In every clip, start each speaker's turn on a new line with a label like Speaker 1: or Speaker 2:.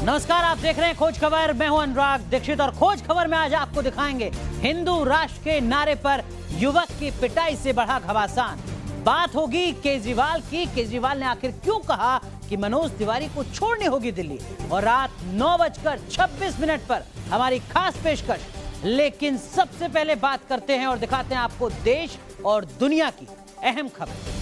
Speaker 1: नमस्कार, आप देख रहे हैं खोज खबर। मैं हूं अनुराग दीक्षित और खोज खबर में आज आपको दिखाएंगे हिंदू राष्ट्र के नारे पर युवक की पिटाई से बढ़ा घमासान। बात होगी केजरीवाल की। केजरीवाल ने आखिर क्यों कहा कि मनोज तिवारी को छोड़नी होगी दिल्ली, और रात 9:26 पर हमारी खास पेशकश। लेकिन सबसे पहले बात करते हैं और दिखाते हैं आपको देश और दुनिया की अहम खबर।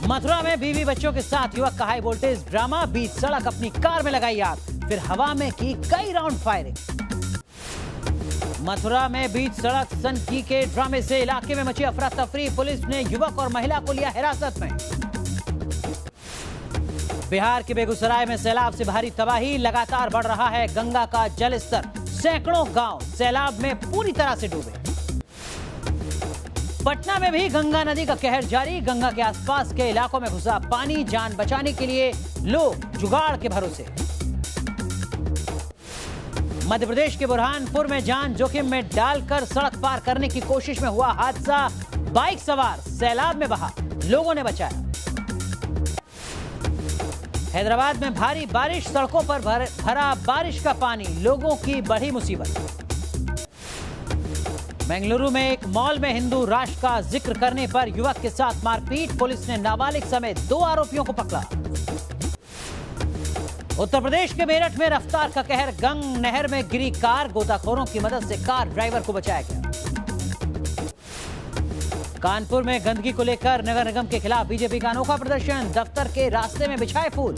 Speaker 1: मथुरा में बीवी बच्चों के साथ युवक का हाई वोल्टेज ड्रामा। बीच सड़क अपनी कार में लगाई आग, फिर हवा में की कई राउंड फायरिंग। मथुरा में बीच सड़क सनकी के ड्रामे से इलाके में मची अफरा तफरी। पुलिस ने युवक और महिला को लिया हिरासत में। बिहार के बेगूसराय में सैलाब से भारी तबाही। लगातार बढ़ रहा है गंगा का जलस्तर। सैकड़ों गांव सैलाब में पूरी तरह से डूबे। पटना में भी गंगा नदी का कहर जारी। गंगा के आसपास के इलाकों में घुसा पानी। जान बचाने के लिए लोग जुगाड़ के भरोसे। मध्य प्रदेश के बुरहानपुर में जान जोखिम में डालकर सड़क पार करने की कोशिश में हुआ हादसा। बाइक सवार सैलाब में बहा, लोगों ने बचाया। हैदराबाद में भारी बारिश, सड़कों पर भरा बारिश का पानी, लोगों की बढ़ी मुसीबत। बेंगलुरु में एक मॉल में हिंदू राष्ट्र का जिक्र करने पर युवक के साथ मारपीट। पुलिस ने नाबालिग समेत 2 आरोपियों को पकड़ा। उत्तर प्रदेश के मेरठ में रफ्तार का कहर। गंग नहर में गिरी कार। गोताखोरों की मदद से कार ड्राइवर को बचाया गया। कानपुर में गंदगी को लेकर नगर निगम के खिलाफ बीजेपी का अनोखा प्रदर्शन। दफ्तर के रास्ते में बिछाए फूल।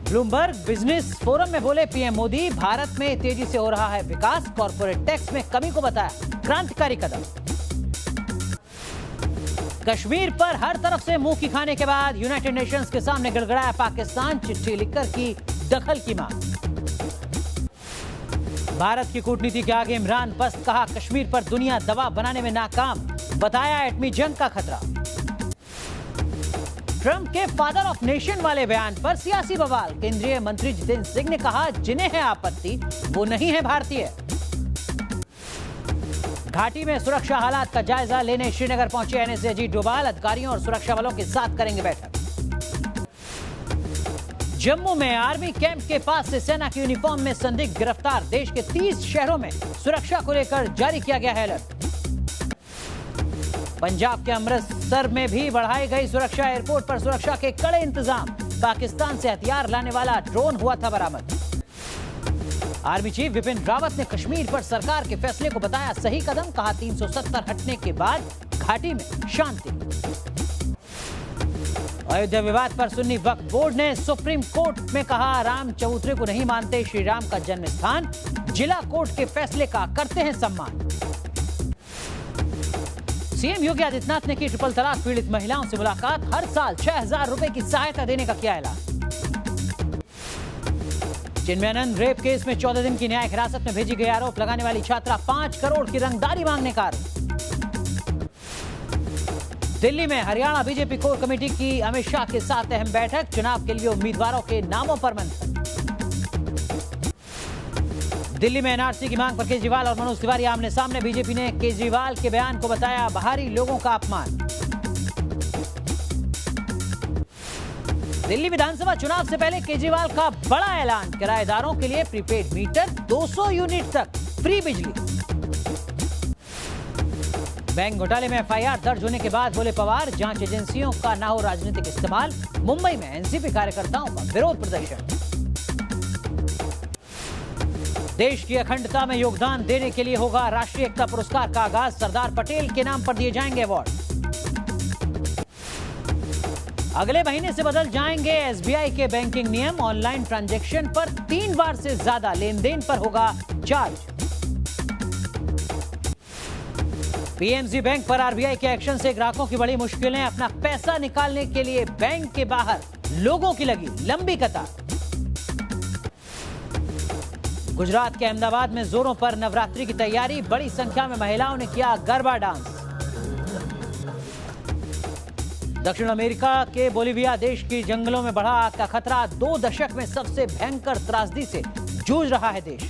Speaker 1: ब्लूमबर्ग बिजनेस फोरम में बोले पीएम मोदी, भारत में तेजी से हो रहा है विकास। कॉर्पोरेट टैक्स में कमी को बताया क्रांतिकारी कदम। कश्मीर पर हर तरफ से मुंह की खाने के बाद यूनाइटेड नेशंस के सामने गिड़गिड़ाया पाकिस्तान। चिट्ठी लिखकर की दखल की मांग। भारत की कूटनीति के आगे इमरान पस्त। कहा कश्मीर पर दुनिया दबाव बनाने में नाकाम। बताया एटमी जंग का खतरा। ट्रंप के फादर ऑफ नेशन वाले बयान पर सियासी बवाल। केंद्रीय मंत्री जितेंद्र सिंह ने कहा जिन्हें है आपत्ति वो नहीं है भारतीय। घाटी में सुरक्षा हालात का जायजा लेने श्रीनगर पहुंचे एनएसए अजीत डोभाल। अधिकारियों और सुरक्षा बलों के साथ करेंगे बैठक। जम्मू में आर्मी कैंप के पास से सेना की यूनिफॉर्म में संदिग्ध गिरफ्तार। देश के 30 शहरों में सुरक्षा को लेकर जारी किया गया है अलर्ट। पंजाब के अमृतसर में भी बढ़ाई गई सुरक्षा। एयरपोर्ट पर सुरक्षा के कड़े इंतजाम। पाकिस्तान से हथियार लाने वाला ड्रोन हुआ था बरामद। आर्मी चीफ बिपिन रावत ने कश्मीर पर सरकार के फैसले को बताया सही कदम। कहा 370 हटने के बाद घाटी में शांति। अयोध्या विवाद पर सुन्नी वक्फ बोर्ड ने सुप्रीम कोर्ट में कहा राम चबूतरे को नहीं मानते श्री राम का जन्म स्थान। जिला कोर्ट के फैसले का करते हैं सम्मान। सीएम योगी आदित्यनाथ ने की ट्रिपल तलाक पीड़ित महिलाओं से मुलाकात। हर साल 6,000 रुपए की सहायता देने का किया ऐलान। चिन्मयानंद रेप केस में 14 दिन की न्यायिक हिरासत में भेजी गई। आरोप लगाने वाली छात्रा 5 करोड़ की रंगदारी मांगने का आरोप। दिल्ली में हरियाणा बीजेपी कोर कमेटी की अमित शाह के साथ अहम बैठक। चुनाव के लिए उम्मीदवारों के नामों पर मंथन। दिल्ली में एनआरसी की मांग पर केजरीवाल और मनोज तिवारी आमने सामने। बीजेपी ने केजरीवाल के बयान को बताया बाहरी लोगों का अपमान। दिल्ली विधानसभा चुनाव से पहले केजरीवाल का बड़ा ऐलान। किराएदारों के लिए प्रीपेड मीटर, 200 यूनिट तक फ्री बिजली। बैंक घोटाले में एफआईआर दर्ज होने के बाद बोले पवार जांच एजेंसियों का ना हो राजनीतिक इस्तेमाल। मुंबई में एनसीपी कार्यकर्ताओं का विरोध प्रदर्शन। देश की अखंडता में योगदान देने के लिए होगा राष्ट्रीय एकता पुरस्कार का आगाज। सरदार पटेल के नाम पर दिए जाएंगे अवार्ड। अगले महीने से बदल जाएंगे एसबीआई के बैंकिंग नियम। ऑनलाइन ट्रांजैक्शन पर 3 बार से ज्यादा लेन देन पर होगा चार्ज। पीएमसी बैंक पर आरबीआई के एक्शन से ग्राहकों की बड़ी मुश्किलें। अपना पैसा निकालने के लिए बैंक के बाहर लोगों की लगी लंबी कतार। गुजरात के अहमदाबाद में जोरों पर नवरात्रि की तैयारी। बड़ी संख्या में महिलाओं ने किया गरबा डांस। दक्षिण अमेरिका के बोलिविया देश की जंगलों में बढ़ा आग का खतरा। 2 दशक में सबसे भयंकर त्रासदी से जूझ रहा है देश।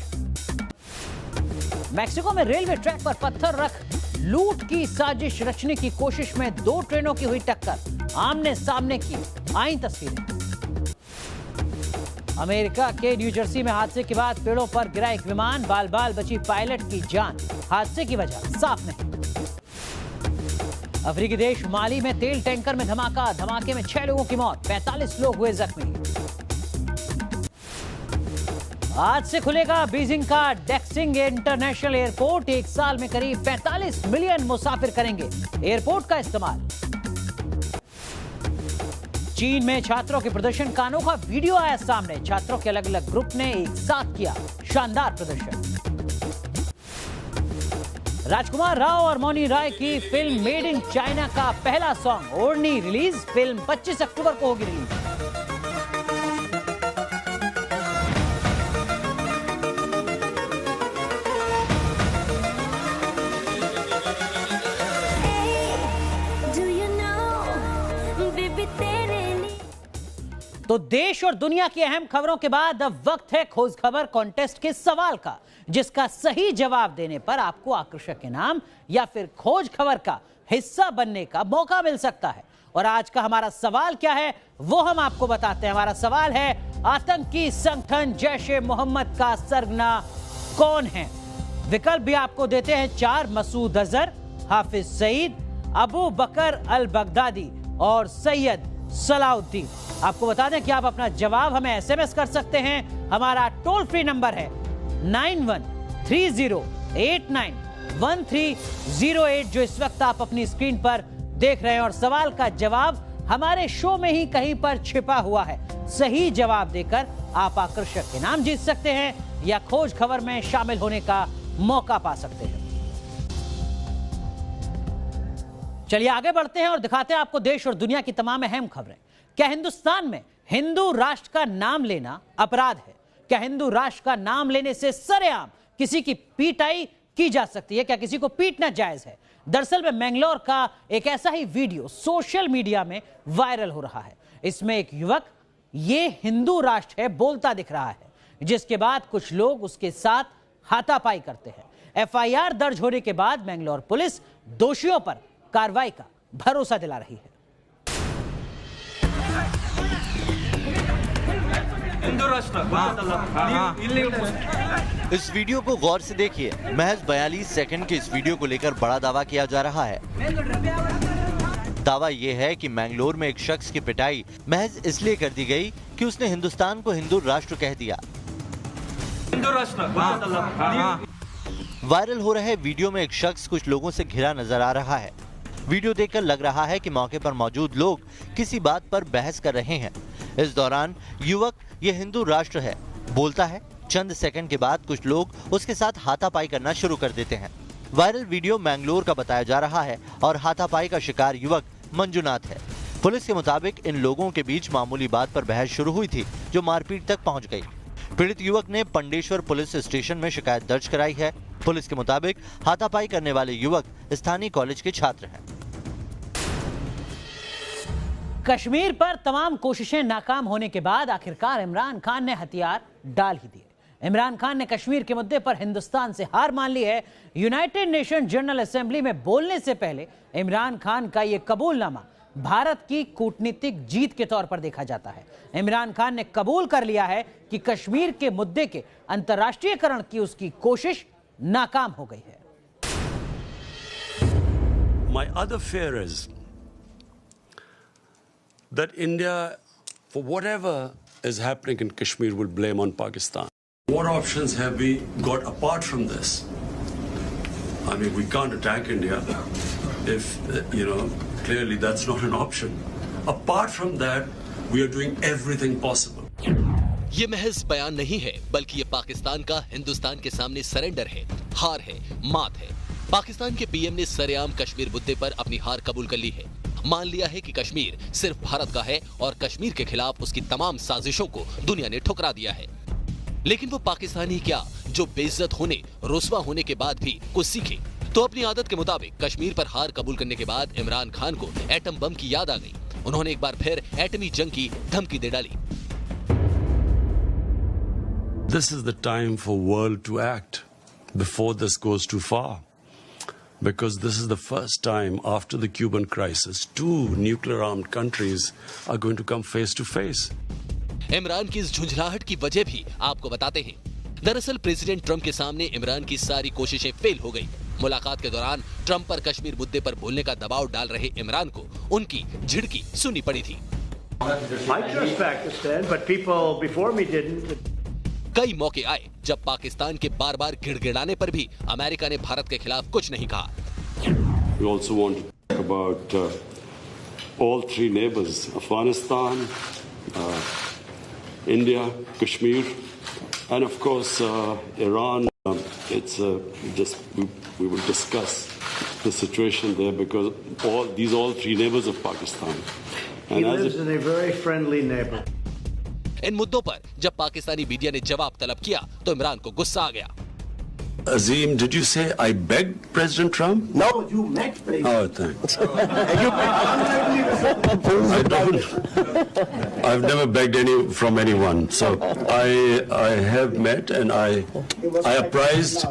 Speaker 1: मैक्सिको में रेलवे ट्रैक पर पत्थर रख लूट की साजिश रचने की कोशिश में 2 ट्रेनों की हुई टक्कर। आमने सामने की आई तस्वीरें। अमेरिका के न्यू जर्सी में हादसे के बाद पेड़ों पर गिरा एक विमान, बाल बाल बची पायलट की जान। हादसे की वजह साफ नहीं। अफ्रीकी देश माली में तेल टैंकर में धमाका, धमाके में 6 लोगों की मौत, 45 लोग हुए जख्मी। आज से खुलेगा बीजिंग का डेक्सिंग इंटरनेशनल एयरपोर्ट। एक साल में करीब 45 मिलियन मुसाफिर करेंगे एयरपोर्ट का इस्तेमाल। चीन में छात्रों के प्रदर्शन का अनोखा वीडियो आया सामने। छात्रों के अलग अलग ग्रुप ने एक साथ किया शानदार प्रदर्शन। राजकुमार राव और मौनी राय की फिल्म मेड इन चाइना का पहला सॉन्ग ओढ़नी रिलीज। फिल्म 25 अक्टूबर को होगी रिलीज। तो देश और दुनिया की अहम खबरों के बाद अब वक्त है खोज खबर कॉन्टेस्ट के सवाल का, जिसका सही जवाब देने पर आपको आकर्षक इनाम या फिर खोज खबर का हिस्सा बनने का मौका मिल सकता है। और आज का हमारा सवाल क्या है वो हम आपको बताते हैं। हमारा सवाल है, आतंकी संगठन जैश-ए मोहम्मद का सरगना कौन है? विकल्प भी आपको देते हैं 4, मसूद अजहर, हाफिज सईद, अबू बकर अल बगदादी और सैयद सलाउद्दीन। आपको बता दें कि आप अपना जवाब हमें एसएमएस कर सकते हैं। हमारा टोल फ्री नंबर है 9130891308, जो इस वक्त आप अपनी स्क्रीन पर देख रहे हैं। और सवाल का जवाब हमारे शो में ही कहीं पर छिपा हुआ है। सही जवाब देकर आप आकर्षक इनाम जीत सकते हैं या खोज खबर में शामिल होने का मौका पा सकते हैं। चलिए आगे बढ़ते हैं और दिखाते हैं आपको देश और दुनिया की तमाम अहम खबरें। क्या हिंदुस्तान में हिंदू राष्ट्र का नाम लेना अपराध है? क्या हिंदू राष्ट्र का नाम लेने से सरेआम किसी की पिटाई की जा सकती है? क्या किसी को पीटना जायज है? दरअसल में मैंगलोर का एक ऐसा ही वीडियो सोशल मीडिया में वायरल हो रहा है। इसमें एक युवक ये हिंदू राष्ट्र है बोलता दिख रहा है, जिसके बाद कुछ लोग उसके साथ हाथापाई करते हैं। एफआईआर दर्ज होने के बाद मैंगलोर पुलिस दोषियों पर कार्रवाई का भरोसा दिला रही है।
Speaker 2: इस वीडियो को गौर से देखिए। महज 42 सेकंड के इस वीडियो को लेकर बड़ा दावा किया जा रहा है। दावा यह है कि मैंगलोर में एक शख्स की पिटाई महज इसलिए कर दी गई कि उसने हिंदुस्तान को हिंदू राष्ट्र कह दिया। वायरल हो रहे वीडियो में एक शख्स कुछ लोगों से घिरा नजर आ रहा है। वीडियो देखकर लग रहा है कि मौके पर मौजूद लोग किसी बात पर बहस कर रहे हैं। इस दौरान युवक ये हिंदू राष्ट्र है बोलता है। चंद सेकंड के बाद कुछ लोग उसके साथ हाथापाई करना शुरू कर देते हैं। वायरल वीडियो मैंगलोर का बताया जा रहा है और हाथापाई का शिकार युवक मंजुनाथ है। पुलिस के मुताबिक इन लोगों के बीच मामूली बात पर बहस शुरू हुई थी, जो मारपीट तक पहुंच गई। पीड़ित युवक ने पंडेश्वर पुलिस स्टेशन में शिकायत दर्ज कराई है। पुलिस के मुताबिक हाथापाई करने वाले युवक स्थानीय कॉलेज के छात्र हैं।
Speaker 1: कश्मीर पर तमाम कोशिशें नाकाम होने के बाद आखिरकार इमरान खान ने हथियार डाल ही दिए। इमरान खान ने कश्मीर के मुद्दे पर हिंदुस्तान से हार मान ली है। यूनाइटेड नेशन जनरल असेंबली में बोलने से पहले इमरान खान का यह कबूलनामा भारत की कूटनीतिक जीत के तौर पर देखा जाता है। इमरान खान ने कबूल कर लिया है कि कश्मीर के मुद्दे के अंतर्राष्ट्रीयकरण की उसकी कोशिश नाकाम हो गई है।
Speaker 3: My other fear is that India, for whatever is happening in Kashmir, will blame on Pakistan. What options have we got apart from this? I mean, we can't attack India if, clearly that's not an option. Apart from that, we are doing everything possible.
Speaker 4: ये महज बयान नहीं है, बल्कि ये पाकिस्तान का हिंदुस्तान के सामने सरेंडर है, हार है, मात है। पाकिस्तान के पीएम ने सरेआम कश्मीर मुद्दे पर अपनी हार कबूल कर ली है। मान लिया है कि कश्मीर सिर्फ भारत का है और कश्मीर के खिलाफ उसकी तमाम साजिशों को दुनिया ने ठुकरा दिया है। लेकिन वो पाकिस्तानी क्या जो बेइज्जत होने, रुस्वा होने के बाद भी कुछ सीखे। तो अपनी आदत के मुताबिक कश्मीर पर हार कबूल करने के बाद इमरान खान को एटम बम की याद आ गई। उन्होंने एक बार फिर एटमी जंग की धमकी दे डाली।
Speaker 3: This is the time for world to act before this goes too far. because this is the first time after the Cuban crisis, two nuclear-armed countries are going to come face to face.
Speaker 4: Imran की इस झुंझलाहट की वजह भी आपको बताते हैं। दरअसल president Trump के सामने इमरान की सारी कोशिशें फेल हो गई। मुलाकात के दौरान ट्रंप पर कश्मीर मुद्दे पर बोलने का दबाव डाल रहे इमरान को उनकी झिड़की सुननी पड़ी थी।
Speaker 5: I trust Pakistan, but people before me didn't.
Speaker 4: कई मौके आए जब पाकिस्तान के बार-बार गिड़गिड़ाने पर भी अमेरिका ने भारत के खिलाफ कुछ नहीं कहा।
Speaker 3: We also want to talk about all three neighbors: Afghanistan, India, Kashmir, and of course Iran. It's just we will discuss the situation there because all three neighbors of Pakistan.
Speaker 5: He lives in a very friendly neighbor.
Speaker 4: इन मुद्दों पर जब Pakistani media ने जवाब तलब किया तो इमरान को गुस्सा आ गया।
Speaker 3: Azim, did you say I begged President Trump?
Speaker 5: No, you met President.
Speaker 3: Oh, thanks. I don't. I've never begged from anyone. So I have met and I apprised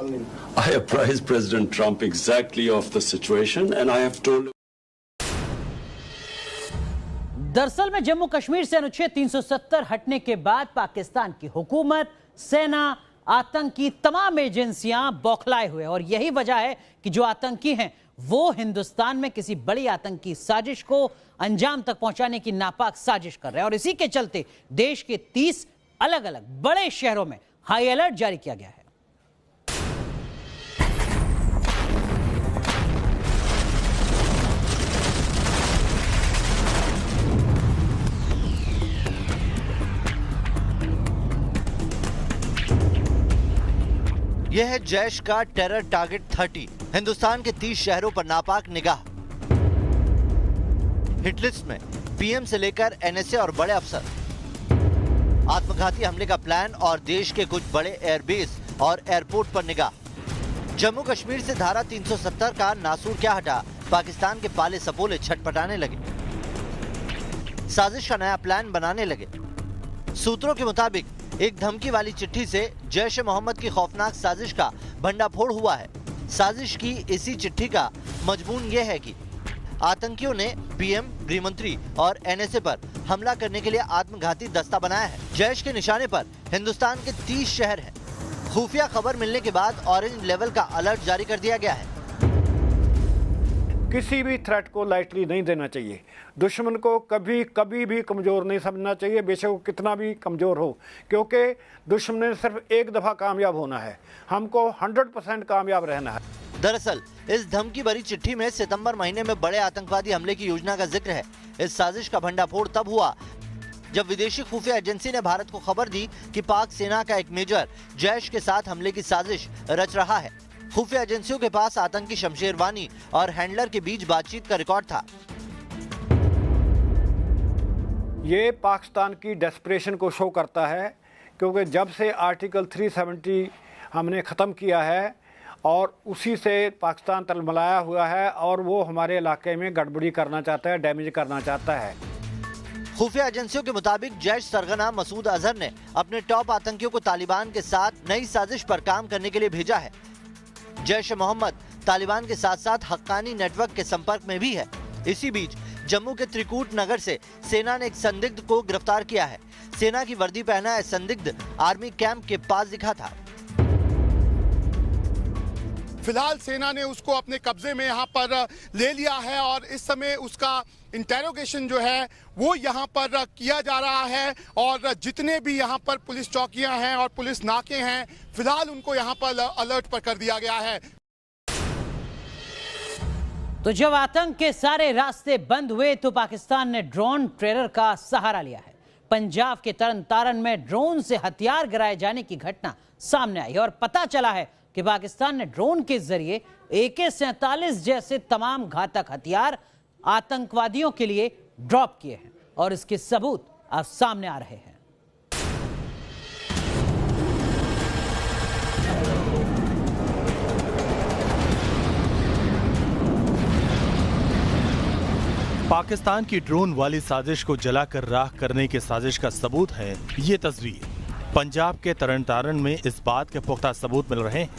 Speaker 3: President Trump exactly of the situation, and I have told.
Speaker 1: दरअसल में जम्मू कश्मीर से अनुच्छेद 370 हटने के बाद पाकिस्तान की हुकूमत, सेना, आतंकी तमाम एजेंसियां बौखलाए हुए और यही वजह है कि जो आतंकी हैं वो हिंदुस्तान में किसी बड़ी आतंकी साजिश को अंजाम तक पहुंचाने की नापाक साजिश कर रहे हैं और इसी के चलते देश के 30 अलग अलग बड़े शहरों में हाई अलर्ट जारी किया गया है।
Speaker 2: यह है जैश का टेरर टारगेट 30। हिंदुस्तान के 30 शहरों पर नापाक निगाह। हिटलिस्ट में पीएम से लेकर एनएसए और बड़े अफसर। आत्मघाती हमले का प्लान और देश के कुछ बड़े एयरबेस और एयरपोर्ट पर निगाह। जम्मू कश्मीर से धारा 370 का नासूर क्या हटा, पाकिस्तान के पाले सपोले छटपटाने लगे। साजिश का नया प्लान बनाने लगे। सूत्रों के मुताबिक एक धमकी वाली चिट्ठी से जैश ए मोहम्मद की खौफनाक साजिश का भंडाफोड़ हुआ है। साजिश की इसी चिट्ठी का मजमून यह है कि आतंकियों ने पीएम, गृह मंत्री और एनएसए पर हमला करने के लिए आत्मघाती दस्ता बनाया है। जैश के निशाने पर हिंदुस्तान के 30 शहर हैं। खुफिया खबर मिलने के बाद ऑरेंज लेवल का अलर्ट जारी कर दिया गया है।
Speaker 5: किसी भी थ्रेट को लाइटली नहीं देना चाहिए। दुश्मन को कभी भी कमज़ोर नहीं समझना चाहिए, बेशक वो कितना भी कमज़ोर हो, क्योंकि दुश्मन ने सिर्फ एक दफ़ा कामयाब होना है, हमको 100% कामयाब रहना है।
Speaker 2: दरअसल इस धमकी भरी चिट्ठी में सितंबर महीने में बड़े आतंकवादी हमले की योजना का जिक्र है। इस साजिश का भंडाफोड़ तब हुआ जब विदेशी खुफिया एजेंसी ने भारत को खबर दी कि पाक सेना का एक मेजर जैश के साथ हमले की साजिश रच रहा है। खुफिया एजेंसियों के पास आतंकी शमशेर वानी और हैंडलर के बीच बातचीत का रिकॉर्ड था।
Speaker 5: ये पाकिस्तान की डेस्परेशन को शो करता है, क्योंकि जब से आर्टिकल 370 हमने ख़त्म किया है और उसी से पाकिस्तान तलमलाया हुआ है और वो हमारे इलाके में गड़बड़ी करना चाहता है, डैमेज करना चाहता है।
Speaker 2: खुफिया एजेंसियों के मुताबिक जैश सरगना मसूद अजहर ने अपने टॉप आतंकियों को तालिबान के साथ नई साजिश पर काम करने के लिए भेजा है। जैश ए मोहम्मद तालिबान के साथ साथ हक्कानी नेटवर्क के संपर्क में भी है। इसी बीच जम्मू के त्रिकूट नगर से सेना ने एक संदिग्ध को गिरफ्तार किया है। सेना की वर्दी पहना है संदिग्ध आर्मी कैंप के पास दिखा था।
Speaker 6: फिलहाल सेना ने उसको अपने कब्जे में यहाँ पर ले लिया है और इस समय उसका इंटेरोगेशन जो है वो यहाँ पर किया जा रहा है और जितने भी यहाँ पर पुलिस चौकियां हैं और पुलिस नाके हैं फिलहाल उनको यहाँ पर अलर्ट पर कर दिया गया है।
Speaker 1: तो जब आतंक के सारे रास्ते बंद हुए तो पाकिस्तान ने ड्रोन टेरर का सहारा लिया है। पंजाब के तरन तारन में ड्रोन से हथियार गिराए जाने की घटना सामने आई और पता चला है कि पाकिस्तान ने ड्रोन के जरिए AK-47 जैसे तमाम घातक हथियार आतंकवादियों के लिए ड्रॉप किए हैं और इसके सबूत अब सामने आ रहे हैं।
Speaker 7: पाकिस्तान की ड्रोन वाली साजिश को जलाकर राख करने की साजिश का सबूत है ये तस्वीर। पंजाब के तरन तारन में इस बात के पुख्ता सबूत मिल रहे हैं।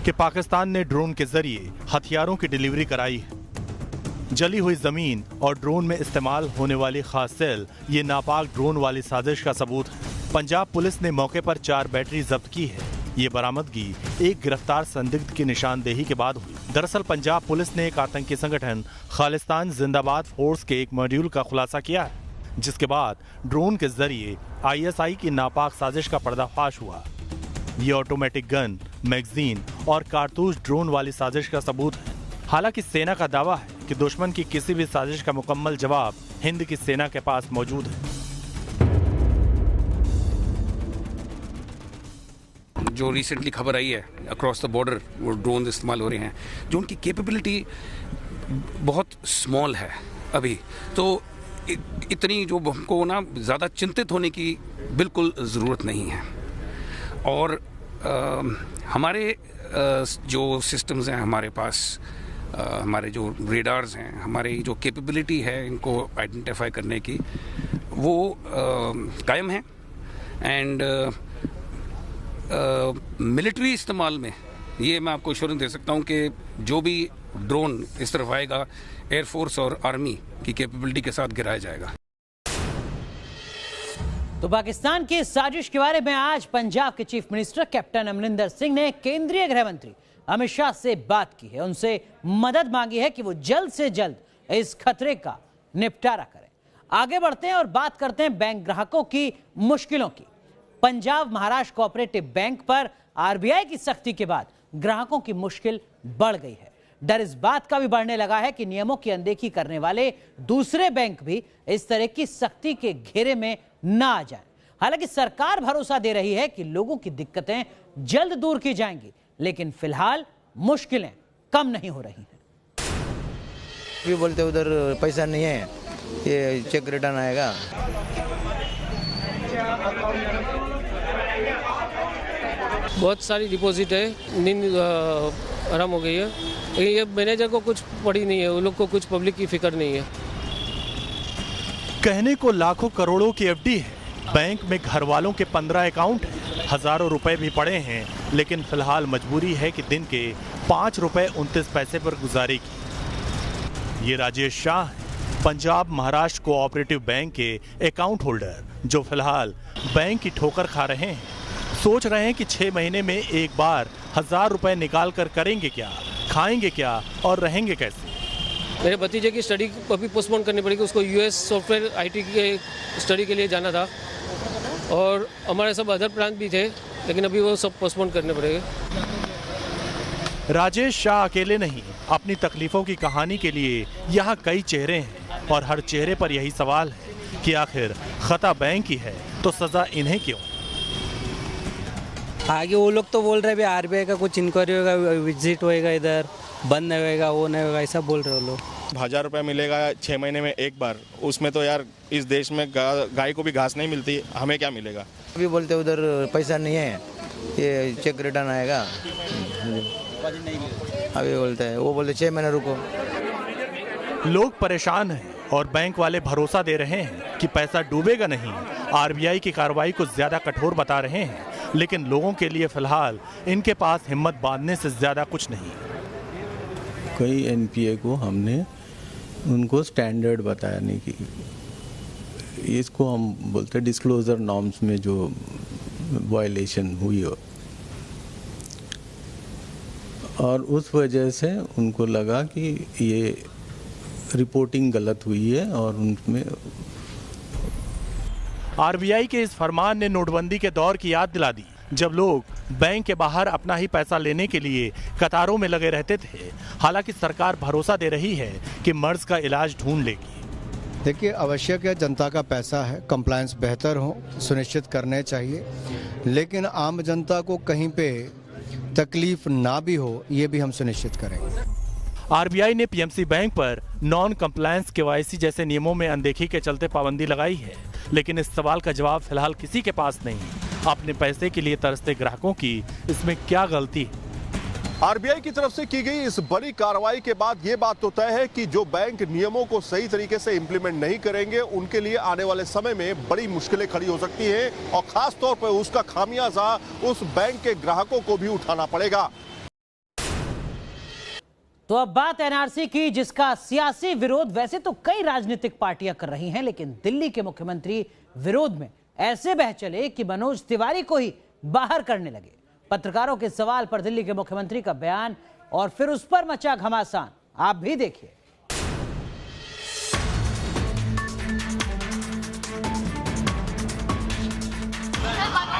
Speaker 7: कि पाकिस्तान ने ड्रोन के जरिए हथियारों की डिलीवरी कराई है। जली हुई जमीन और ड्रोन में इस्तेमाल होने वाली खास सेल ये नापाक ड्रोन वाली साजिश का सबूत है। पंजाब पुलिस ने मौके पर 4 बैटरी जब्त की है। ये बरामदगी एक गिरफ्तार संदिग्ध की निशानदेही के बाद हुई। दरअसल पंजाब पुलिस ने एक आतंकी संगठन खालिस्तान जिंदाबाद फोर्स के एक मॉड्यूल का खुलासा किया है, जिसके बाद ड्रोन के जरिए ISI की नापाक साजिश का पर्दाफाश हुआ। ये ऑटोमेटिक गन, मैगजीन और कारतूस ड्रोन वाली साजिश का सबूत है। हालांकि सेना का दावा है कि दुश्मन की किसी भी साजिश का मुकम्मल जवाब हिंद की सेना के पास मौजूद है।
Speaker 8: जो रिसेंटली खबर आई है अक्रॉस द बॉर्डर वो ड्रोन इस्तेमाल हो रहे हैं, जो उनकी कैपेबिलिटी बहुत स्मॉल है अभी, तो इतनी जो हमको ना ज़्यादा चिंतित होने की बिल्कुल ज़रूरत नहीं है। और हमारे जो सिस्टम्स हैं हमारे पास, हमारे जो रेडार्स हैं, हमारी जो कैपेबिलिटी है इनको आइडेंटिफाई करने की, वो कायम है। एंड मिलिट्री इस्तेमाल में ये मैं आपको एश्योरेंस दे सकता हूँ कि जो भी ड्रोन इस तरफ आएगा एयरफोर्स और आर्मी की कैपेबिलिटी के साथ गिराया जाएगा।
Speaker 1: तो पाकिस्तान की साजिश के बारे में आज पंजाब के chief minister captain Amarinder Singh ने केंद्रीय गृह मंत्री अमित शाह से बात की है। उनसे मदद मांगी है कि वो जल्द से जल्द इस खतरे का निपटारा करें। आगे बढ़ते हैं और बात करते हैं बैंक ग्राहकों की मुश्किलों की। पंजाब महाराष्ट्र कोऑपरेटिव बैंक पर RBI की सख्ती के बाद ग्राहकों की मुश्किल बढ़ गई है। डर इस बात का भी बढ़ने लगा है कि नियमों की अनदेखी करने वाले दूसरे बैंक भी इस तरह की सख्ती के घेरे में ना आ जाएं। हालांकि सरकार भरोसा दे रही है कि लोगों की दिक्कतें जल्द दूर की जाएंगी, लेकिन फिलहाल मुश्किलें कम नहीं हो रही हैं।
Speaker 9: भी बोलते उधर पैसा नहीं है, ये चेक रिटर्न आएगा।
Speaker 10: बहुत सारी डिपॉजिट है, नींद आराम हो गई है। ये मैनेजर को कुछ पड़ी नहीं है, उन लोग को कुछ पब्लिक की फिक्र नहीं है।
Speaker 7: कहने को लाखों करोड़ों की FD है, बैंक में घर वालों के 15 अकाउंट हैं, हजारों रुपए भी पड़े हैं, लेकिन फिलहाल मजबूरी है कि दिन के 5 रुपए 29 पैसे पर गुजारी की। ये राजेश शाह हैं, पंजाब महाराष्ट्र कोऑपरेटिव बैंक के अकाउंट होल्डर, जो फिलहाल बैंक की ठोकर खा रहे हैं। सोच रहे हैं कि 6 महीने में एक बार 1000 रुपए निकाल कर करेंगे क्या, खाएंगे क्या और रहेंगे कैसे।
Speaker 10: मेरे भतीजे की स्टडी अभी पोस्टपोन करनी पड़ेगी, उसको US सॉफ्टवेयर IT के स्टडी के लिए जाना था, और हमारे सब अदर प्लान भी थे, लेकिन अभी वो सब पोस्टपोन करने पड़ेंगे।
Speaker 7: राजेश शाह अकेले नहीं, अपनी तकलीफों की कहानी के लिए यहाँ कई चेहरे हैं, और हर चेहरे पर यही सवाल है कि आखिर खता बैंक की है तो सजा इन्हें क्यों।
Speaker 11: आगे वो लोग तो बोल रहे हैं RBI का कुछ इंक्वायरी होगा, विजिट होएगा, इधर बंद नहीं होएगा, वो नहीं होगा, ऐसा बोल रहे हो लोग।
Speaker 12: 1000 रुपये मिलेगा 6 महीने में एक बार, उसमें तो यार इस देश में गाय को भी घास नहीं मिलती, हमें क्या मिलेगा।
Speaker 9: अभी बोलते उधर पैसा नहीं है, ये चेक रिटर्न आएगा। अभी बोलते हैं, वो बोलते 6 महीने रुको।
Speaker 7: लोग परेशान हैं और बैंक वाले भरोसा दे रहे हैं कि पैसा डूबेगा नहीं। RBI की कार्रवाई को ज्यादा कठोर बता रहे हैं, लेकिन लोगों के लिए फिलहाल इनके पास हिम्मत बांधने से ज्यादा कुछ नहीं।
Speaker 13: कई NPA को हमने उनको स्टैंडर्ड बताया नहीं कि इसको हम बोलते हैं डिस्क्लोजर नॉर्म्स में जो वायलेशन हुई हो, और उस वजह से उनको लगा कि ये रिपोर्टिंग गलत हुई है, और उनमें
Speaker 7: RBI के इस फरमान ने नोटबंदी के दौर की याद दिला दी, जब लोग बैंक के बाहर अपना ही पैसा लेने के लिए कतारों में लगे रहते थे। हालांकि सरकार भरोसा दे रही है कि मर्ज का इलाज ढूंढ लेगी।
Speaker 14: देखिए, आवश्यक है, जनता का पैसा है, कंप्लायंस बेहतर हो, सुनिश्चित करने चाहिए, लेकिन आम जनता को कहीं पे तकलीफ ना भी हो, ये भी हम सुनिश्चित करेंगे।
Speaker 7: RBI ने PMC बैंक पर नॉन कंप्लायंस KYC जैसे नियमों में अनदेखी के चलते पाबंदी लगाई है, लेकिन इस सवाल का जवाब फिलहाल किसी के पास नहीं। अपने पैसे के लिए तरसते ग्राहकों की इसमें क्या गलती है।
Speaker 15: RBI की तरफ से की गई इस बड़ी कार्रवाई के बाद ये बात तो तय है कि जो बैंक नियमों को सही तरीके से इंप्लीमेंट नहीं करेंगे, उनके लिए आने वाले समय में बड़ी मुश्किलें खड़ी हो सकती हैं, और खास तौर पर उसका खामियाजा उस बैंक के ग्राहकों को भी उठाना पड़ेगा।
Speaker 1: तो अब बात एनआरसी की, जिसका सियासी विरोध वैसे तो कई राजनीतिक पार्टियां कर रही हैं, लेकिन दिल्ली के मुख्यमंत्री विरोध में ऐसे बह चले कि मनोज तिवारी को ही बाहर करने लगे। पत्रकारों के सवाल पर दिल्ली के मुख्यमंत्री का बयान और फिर उस पर मचा घमासान, आप भी देखिए।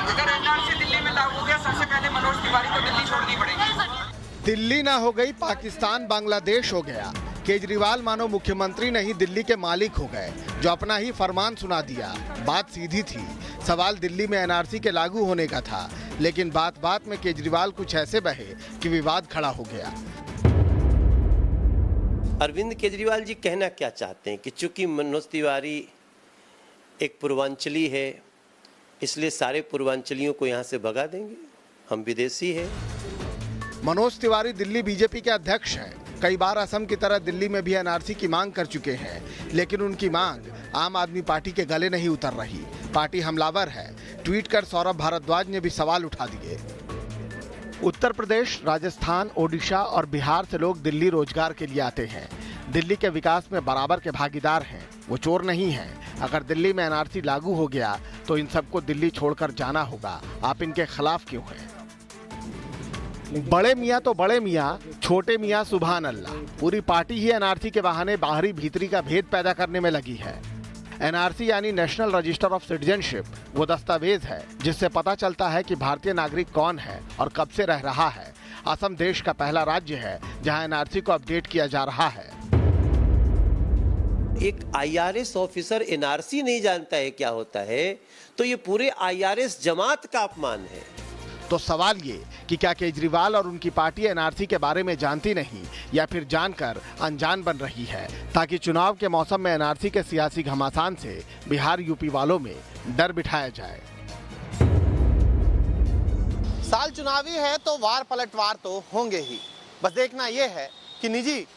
Speaker 16: अगर एनआरसी दिल्ली में लागू हो गया, सबसे पहले मनोज तिवारी को दिल्ली छोड़नी पड़ेगी।
Speaker 17: दिल्ली ना हो गई पाकिस्तान बांग्लादेश हो गया। केजरीवाल मानो मुख्यमंत्री नहीं दिल्ली के मालिक हो गए, जो अपना ही फरमान सुना दिया। बात सीधी थी, सवाल दिल्ली में एनआरसी के लागू होने का था, लेकिन बात बात में केजरीवाल कुछ ऐसे बहे कि विवाद खड़ा हो गया।
Speaker 18: अरविंद केजरीवाल जी कहना क्या चाहते हैं कि चूंकि मनोज तिवारी एक पूर्वांचली है, इसलिए सारे पूर्वांचलियों को यहाँ से भगा देंगे, हम विदेशी हैं।
Speaker 17: मनोज तिवारी दिल्ली बीजेपी के अध्यक्ष हैं। कई बार असम की तरह दिल्ली में भी एनआरसी की मांग कर चुके हैं, लेकिन उनकी मांग आम आदमी पार्टी के गले नहीं उतर रही। पार्टी हमलावर है, ट्वीट कर सौरभ भारद्वाज ने भी सवाल उठा दिए। उत्तर प्रदेश, राजस्थान, ओडिशा और बिहार से लोग दिल्ली रोजगार के लिए आते हैं। दिल्ली के विकास में बराबर के भागीदार हैं, वो चोर नहीं हैं। अगर दिल्ली में एनआरसी लागू हो गया तो इन सबको दिल्ली छोड़कर जाना होगा। आप इनके खिलाफ क्यों हैं? बड़े मियाँ तो बड़े मियाँ, छोटे मियाँ सुभान अल्लाह। पूरी पार्टी ही एनआरसी के बहाने बाहरी भीतरी का भेद पैदा करने में लगी है। एनआरसी यानी नेशनल रजिस्टर ऑफ सिटीजनशिप वो दस्तावेज है जिससे पता चलता है कि भारतीय नागरिक कौन है और कब से रह रहा है। असम देश का पहला राज्य है जहां एनआरसी को अपडेट किया जा रहा है।
Speaker 18: एक आईआरएस ऑफिसर एनआरसी नहीं जानता है क्या होता है, तो ये पूरे आईआरएस जमात का अपमान है।
Speaker 17: तो सवाल ये कि क्या केजरीवाल और उनकी पार्टी एनआरसी के बारे में जानती नहीं या फिर जानकर अनजान बन रही है, ताकि चुनाव के मौसम में एनआरसी के सियासी घमासान से बिहार यूपी वालों में डर बिठाया जाए।
Speaker 19: साल चुनावी है तो वार पलटवार तो होंगे ही। बस देखना यह है कि निजी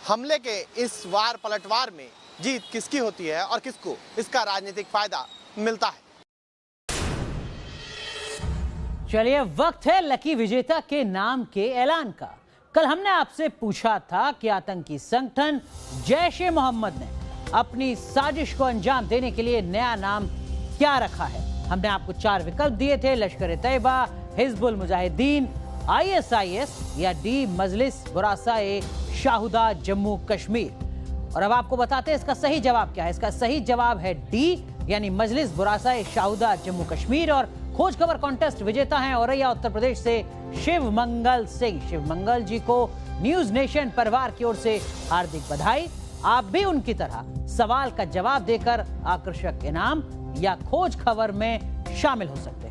Speaker 19: हमले के इस वार पलटवार में जीत किसकी होती है और किसको इसका राजनीतिक फायदा मिलता है।
Speaker 1: चलिए, वक्त है लकी विजेता के नाम के ऐलान का। कल हमने आपसे पूछा था कि आतंकी संगठन जैश-ए-मोहम्मद ने अपनी साजिश को अंजाम देने के लिए नया नाम क्या रखा है। हमने आपको 4 विकल्प दिए थे: लश्कर-ए-तैयबा, हिजबुल मुजाहिदीन, ISIS या डी मजलिस-बुरासा-ए-शाहुदा जम्मू कश्मीर। और अब आपको बताते हैं इसका सही जवाब क्या है। इसका सही जवाब है डी, यानी मजलिस बुरासा-ए-शाहुदा जम्मू कश्मीर। और खोज खबर कॉन्टेस्ट विजेता हैं औरैया उत्तर प्रदेश से शिव मंगल सिंह। शिव मंगल जी को न्यूज नेशन परिवार की ओर से हार्दिक बधाई। आप भी उनकी तरह सवाल का जवाब देकर आकर्षक इनाम या खोज खबर में शामिल हो सकते हैं।